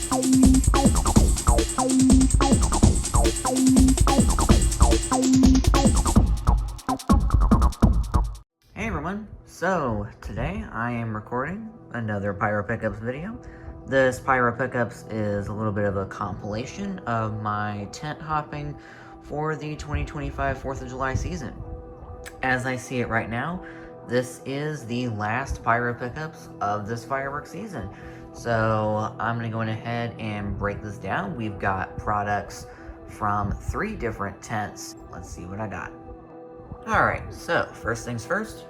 Hey everyone, so today I am recording another Pyro Pickups video. This Pyro Pickups is a little bit of a compilation of my tent hopping for the 2025 4th of July season. As I see it right now, this is the last Pyro Pickups of this fireworks season. So I'm going to go ahead and break this down. We've got products from 3 different tents. Let's see what I got. Alright, so first things first,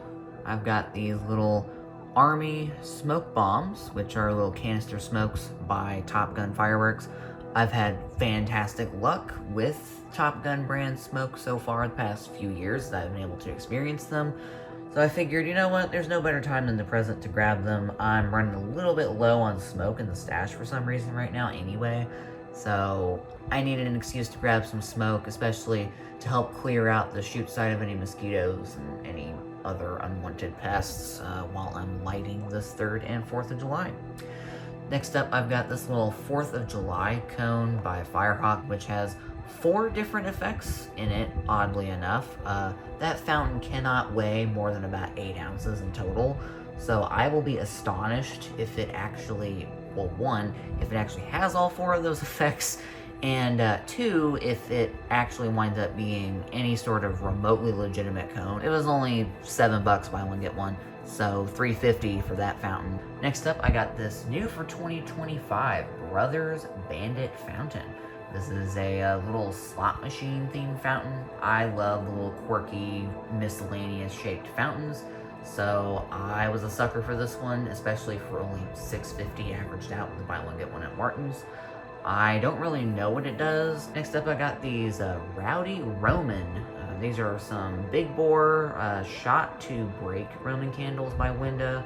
I've got these little Army smoke bombs, which are little canister smokes by Top Gun Fireworks. I've had fantastic luck with Top Gun brand smoke so far the past few years that I've been able to experience them. So I figured, you know what, there's no better time than the present to grab them. I'm running a little bit low on smoke in the stash for some reason right now anyway. So I needed an excuse to grab some smoke, especially to help clear out the chute side of any mosquitoes and any other unwanted pests while I'm lighting this 3rd and 4th of July. Next up, I've got this little 4th of July cone by Firework, which has 4 different effects in it, oddly enough. That fountain cannot weigh more than about 8 ounces in total, so I will be astonished if it actually, well, 1, if it actually has all 4 of those effects, and 2, if it actually winds up being any sort of remotely legitimate cone. It was only $7 buy one get one, so $3.50 for that fountain. Next up, I got this new for 2025 Brothers Bandit Fountain. This is a little slot machine themed fountain. I love the little quirky miscellaneous shaped fountains, so I was a sucker for this one, especially for only $6.50 averaged out with the buy one get one at Martin's. I don't really know what it does. Next up, I got these Rowdy Roman. These are some big bore shot to break Roman candles by Winda.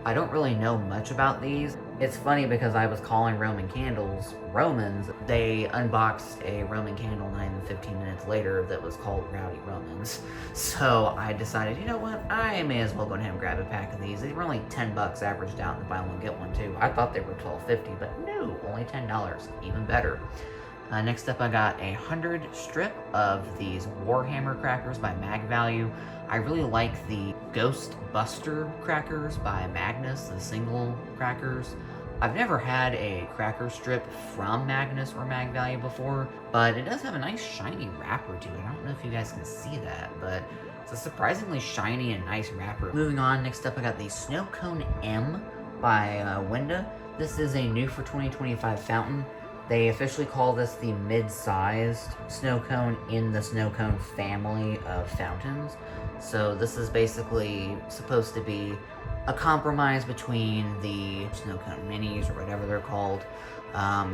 I don't really know much about these. It's funny because I was calling Roman candles Romans. They unboxed a Roman candle not even 15 minutes later that was called Rowdy Romans. So I decided, you know what, I may as well go ahead and grab a pack of these. They were only $10 averaged out in the buy one get one too. I thought they were $12.50, but no, only $10, even better. Next up, I got 100 strip of these Warhammer crackers by Mag Value. I really like the Ghost Buster crackers by Magnus, the single crackers. I've never had a cracker strip from Magnus or Mag Value before, but it does have a nice shiny wrapper to it. I don't know if you guys can see that, but it's a surprisingly shiny and nice wrapper. Moving on, next up I got the Snow Cone M by Winda. This is a new for 2025 fountain. They officially call this the mid-sized snow cone in the snow cone family of fountains. So this is basically supposed to be a compromise between the snow cone minis, or whatever they're called,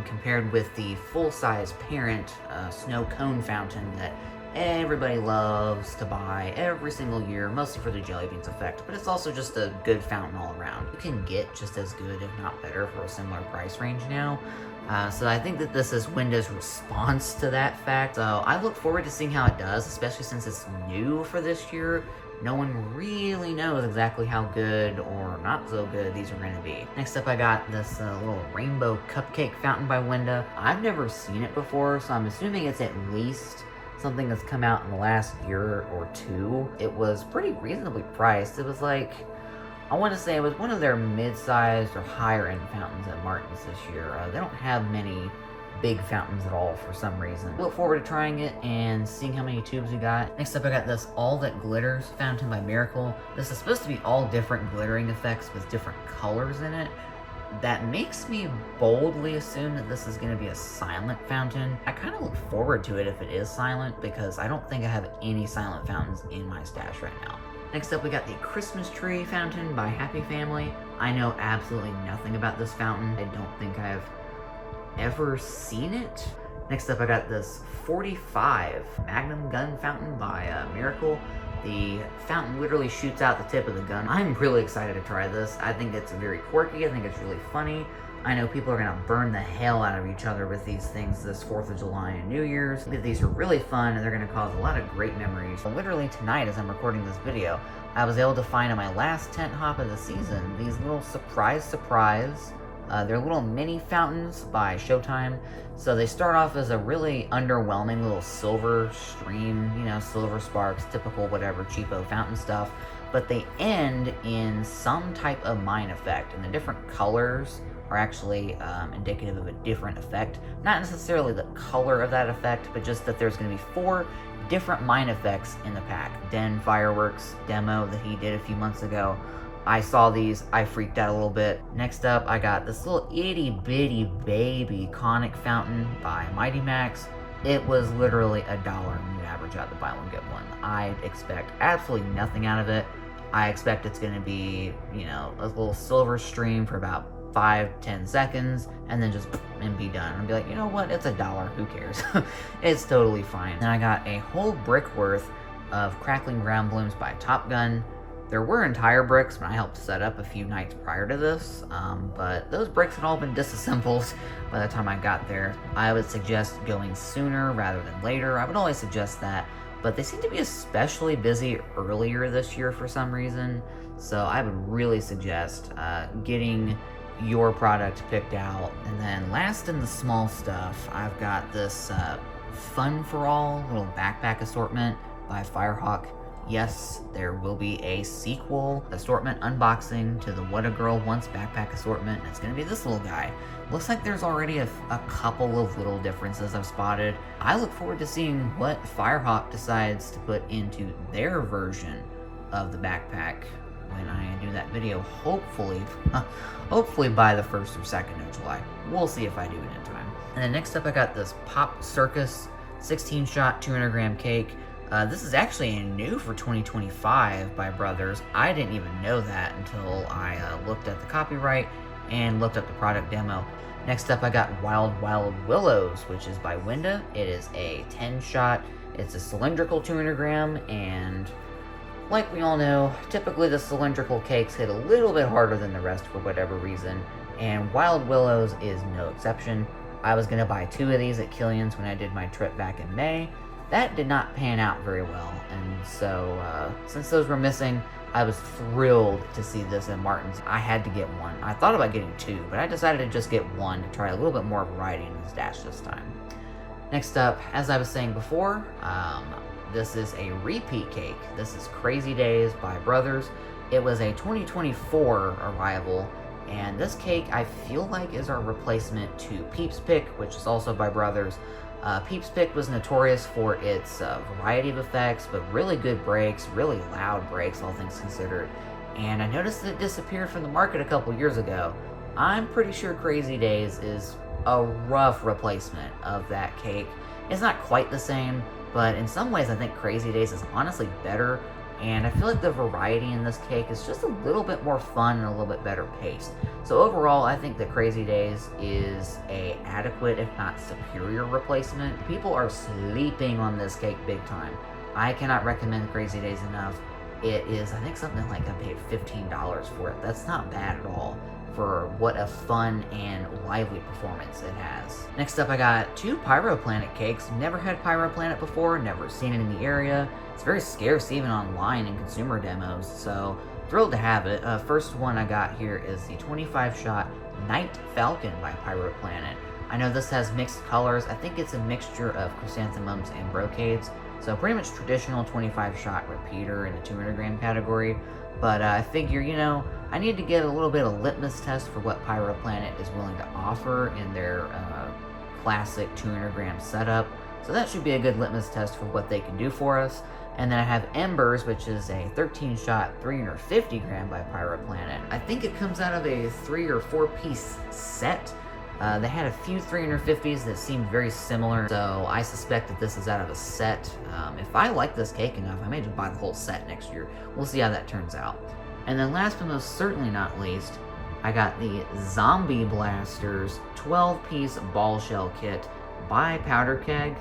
compared with the full-size parent snow cone fountain that everybody loves to buy every single year, mostly for the jelly beans effect, but it's also just a good fountain all around. You can get just as good, if not better, for a similar price range now. So I think that this is Winda's response to that fact. So I look forward to seeing how it does, especially since it's new for this year. No one really knows exactly how good or not so good these are going to be. Next up, I got this little rainbow cupcake fountain by Winda. I've never seen it before, so I'm assuming it's at least something that's come out in the last year or 2. It was pretty reasonably priced. It was like, I want to say it was one of their mid-sized or higher-end fountains at Martin's this year. They don't have many big fountains at all for some reason. Look forward to trying it and seeing how many tubes we got. Next up, I got this All That Glitters fountain by Miracle. This is supposed to be all different glittering effects with different colors in it. That makes me boldly assume that this is going to be a silent fountain. I kind of look forward to it if it is silent, because I don't think I have any silent fountains in my stash right now. Next up, we got the Christmas Tree Fountain by Happy Family. I know absolutely nothing about this fountain. I don't think I've ever seen it. Next up, I got this 45 Magnum Gun Fountain by Miracle. The fountain literally shoots out the tip of the gun. I'm really excited to try this. I think it's very quirky. I think it's really funny. I know people are going to burn the hell out of each other with these things this 4th of July and New Year's. These are really fun, and they're going to cause a lot of great memories. So literally tonight, as I'm recording this video, I was able to find on my last tent hop of the season these little surprise They're little mini fountains by Showtime. So they start off as a really underwhelming little silver stream, you know, silver sparks, typical whatever cheapo fountain stuff. But they end in some type of mine effect, and the different colors are actually indicative of a different effect. Not necessarily the color of that effect, but just that there's going to be 4 different mine effects in the pack. Den Fireworks demo that he did a few months ago. I saw these, I freaked out a little bit. Next up, I got this little itty bitty baby conic fountain by Mighty Max. It was literally $1 when you average out the buy one get one. I expect absolutely nothing out of it. I expect it's going to be, you know, a little silver stream for about 5-10 seconds and then just and be done. I'll be like, you know what, it's $1, who cares? It's totally fine. Then I got a whole brick worth of Crackling Ground Blooms by Top Gun. There were entire bricks when I helped set up a few nights prior to this, but those bricks had all been disassembled by the time I got there. I would suggest going sooner rather than later. I would always suggest that, but they seem to be especially busy earlier this year for some reason, so I would really suggest getting your product picked out. And then last in the small stuff, I've got this Fun for All little backpack assortment by Firehawk. Yes, there will be a sequel assortment unboxing to the What a Girl Wants backpack assortment, and it's going to be this little guy. Looks like there's already a couple of little differences I've spotted. I look forward to seeing what Firehawk decides to put into their version of the backpack when I do that video, hopefully by the 1st or 2nd of July. We'll see if I do it in time. And then next up I got this Pop Circus 16-shot 200-gram cake. This is actually new for 2025 by Brothers. I didn't even know that until I looked at the copyright and looked up the product demo. Next up I got Wild Wild Willows, which is by Winda. It is a 10-shot. It's a cylindrical 200-gram, and like we all know, typically the cylindrical cakes hit a little bit harder than the rest for whatever reason, and Wild Willows is no exception. I was going to buy 2 of these at Killian's when I did my trip back in May. That did not pan out very well, and so since those were missing, I was thrilled to see this at Martin's. I had to get one. I thought about getting 2, but I decided to just get 1 to try a little bit more variety in the stash this time. Next up, as I was saying before, this is a repeat cake. This is Crazy Days by Brothers. It was a 2024 arrival, and this cake I feel like is our replacement to Peeps Pick, which is also by Brothers. Peeps Pick was notorious for its variety of effects, but really good breaks, really loud breaks, all things considered. And I noticed that it disappeared from the market a couple years ago. I'm pretty sure Crazy Days is a rough replacement of that cake. It's not quite the same, but in some ways I think Crazy Days is honestly better, and I feel like the variety in this cake is just a little bit more fun and a little bit better paced. So overall, I think that Crazy Days is a adequate, if not superior, replacement. People are sleeping on this cake big time. I cannot recommend Crazy Days enough. It is, I think, something like I paid $15 for it. That's not bad at all for what a fun and lively performance it has. Next up I got 2 Pyro Planet cakes. Never had Pyro Planet before, never seen it in the area. It's very scarce even online in consumer demos, so thrilled to have it. First one I got here is the 25-shot Night Falcon by Pyro Planet. I know this has mixed colors. I think it's a mixture of chrysanthemums and brocades, so pretty much traditional 25-shot repeater in the 200-gram category. But I figure, you know, I need to get a little bit of litmus test for what Pyro Planet is willing to offer in their classic 200-gram setup. So that should be a good litmus test for what they can do for us. And then I have Embers, which is a 13-shot 350-gram by Pyro Planet. I think it comes out of a 3 or 4-piece set. They had a few 350s that seemed very similar, so I suspect that this is out of a set. If I like this cake enough, I may just buy the whole set next year. We'll see how that turns out. And then last but most certainly not least, I got the Zombie Blasters 12-piece ball shell kit by Powder Keg.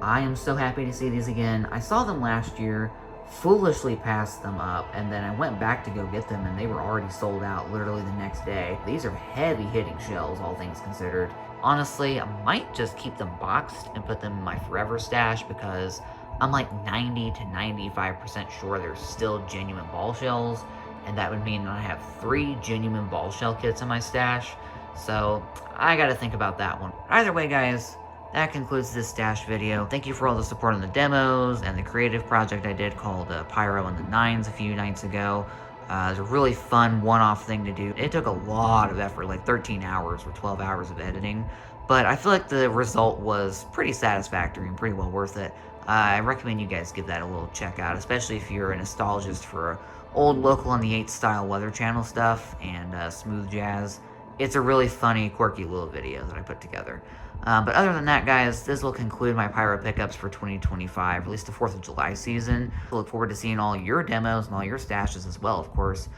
I am so happy to see these again. I saw them last year, foolishly passed them up, and then I went back to go get them and they were already sold out literally the next day. These are heavy hitting shells, all things considered. Honestly, I might just keep them boxed and put them in my forever stash because I'm like 90 to 95% sure they're still genuine ball shells, and that would mean that I have 3 genuine ball shell kits in my stash. So I gotta think about that one. Either way, guys, that concludes this stash video. Thank you for all the support on the demos and the creative project I did called Pyro and the Nines a few nights ago. It was a really fun one-off thing to do. It took a lot of effort, like 13 hours or 12 hours of editing, but I feel like the result was pretty satisfactory and pretty well worth it. I recommend you guys give that a little check out, especially if you're a nostalgist for old local on the 8 style Weather Channel stuff and smooth jazz. It's a really funny, quirky little video that I put together. But other than that, guys, this will conclude my Pyro pickups for 2025, at least the 4th of July season. I look forward to seeing all your demos and all your stashes as well, of course.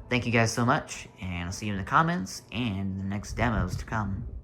Thank you guys so much, and I'll see you in the comments and the next demos to come.